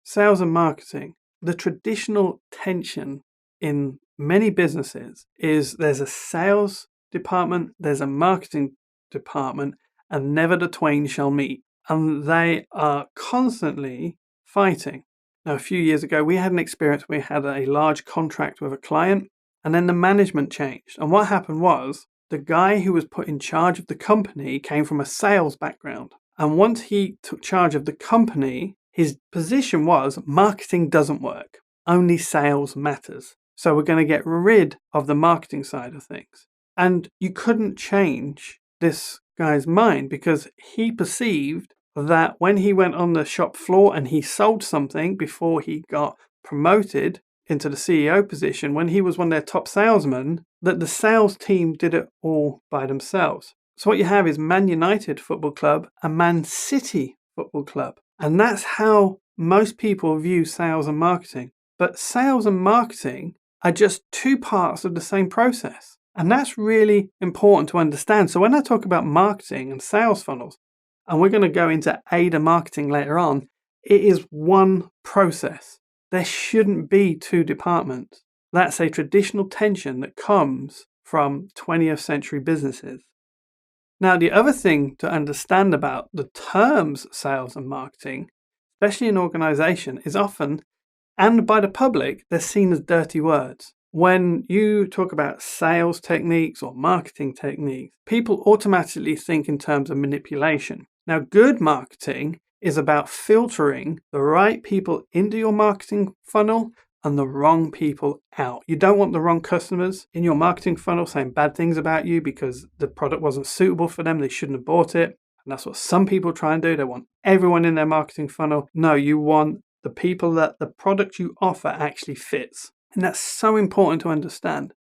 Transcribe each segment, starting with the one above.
sales and marketing, the traditional tension in many businesses is there's a sales department, there's a marketing department, and never the twain shall meet. And they are constantly fighting. Now, a few years ago, we had an experience where we had a large contract with a client, and then the management changed. And what happened was the guy who was put in charge of the company came from a sales background. And once he took charge of the company, his position was marketing doesn't work. Only sales matters. So we're going to get rid of the marketing side of things. And you couldn't change this guy's mind because he perceived that when he went on the shop floor and he sold something before he got promoted into the CEO position, when he was one of their top salesmen, that the sales team did it all by themselves. So what you have is Man United Football Club and Man City Football Club. And that's how most people view sales and marketing. But sales and marketing are just two parts of the same process. And that's really important to understand. So when I talk about marketing and sales funnels, and we're going to go into AIDA marketing later on, it is one process. There shouldn't be two departments. That's a traditional tension that comes from 20th century businesses. Now, the other thing to understand about the terms sales and marketing, especially in organization, is often, and by the public, they're seen as dirty words. When you talk about sales techniques or marketing techniques, people automatically think in terms of manipulation. Now, good marketing is about filtering the right people into your marketing funnel and the wrong people out. You don't want the wrong customers in your marketing funnel saying bad things about you because the product wasn't suitable for them. They shouldn't have bought it. And that's what some people try and do. They want everyone in their marketing funnel. No, you want the people that the product you offer actually fits. And that's so important to understand.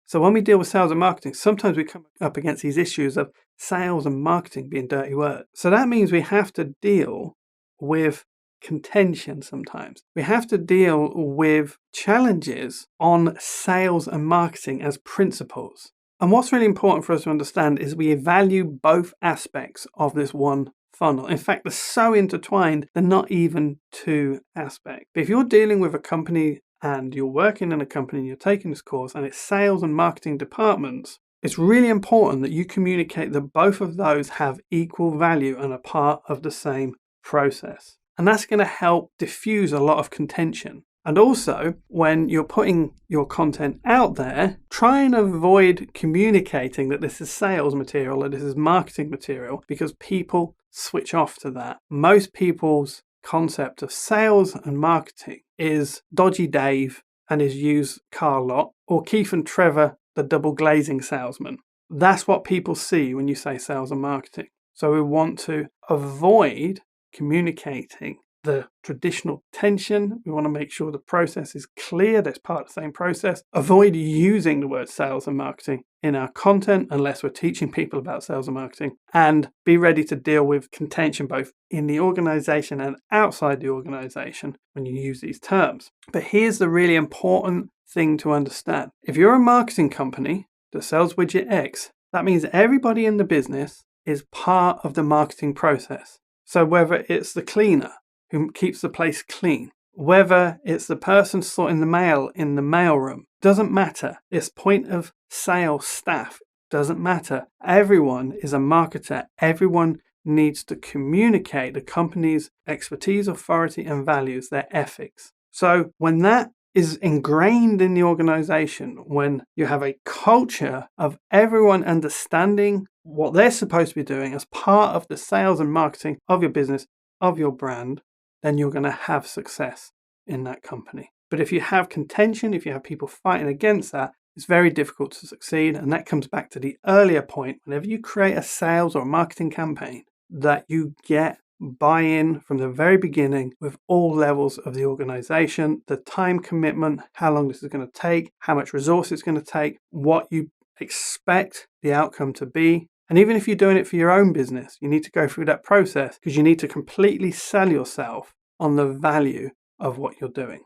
So when we deal with sales and marketing, sometimes we come up against these issues of sales and marketing being dirty words. So that means we have to deal with contention sometimes. We have to deal with challenges on sales and marketing as principles. And what's really important for us to understand is we value both aspects of this one funnel. In fact, they're so intertwined, they're not even two aspects. But if you're dealing with a company and you're working in a company and you're taking this course and it's sales and marketing departments, it's really important that you communicate that both of those have equal value and are part of the same process. And that's going to help diffuse a lot of contention. And also, when you're putting your content out there, try and avoid communicating that this is sales material or this is marketing material because people switch off to that. Most people's concept of sales and marketing is Dodgy Dave and his used car lot, or Keith and Trevor, the double glazing salesman. That's what people see when you say sales and marketing. So we want to avoid communicating the traditional tension. We want to make sure the process is clear, that's part of the same process. Avoid using the word sales and marketing in our content unless we're teaching people about sales and marketing, and be ready to deal with contention both in the organization and outside the organization when you use these terms. But here's the really important thing to understand. If you're a marketing company that sells widget X, that means everybody in the business is part of the marketing process. So whether it's the cleaner who keeps the place clean, whether it's the person sorting the mail in the mailroom, doesn't matter. It's point of sale staff, doesn't matter. Everyone is a marketer. Everyone needs to communicate the company's expertise, authority, and values, their ethics. So when that is ingrained in the organization, when you have a culture of everyone understanding what they're supposed to be doing as part of the sales and marketing of your business, of your brand, then you're going to have success in that company. But if you have contention, if you have people fighting against that, it's very difficult to succeed. And that comes back to the earlier point. Whenever you create a sales or a marketing campaign, that you get buy-in from the very beginning with all levels of the organization, the time commitment, how long this is going to take, how much resource it's going to take, what you expect the outcome to be. And even if you're doing it for your own business, you need to go through that process because you need to completely sell yourself on the value of what you're doing.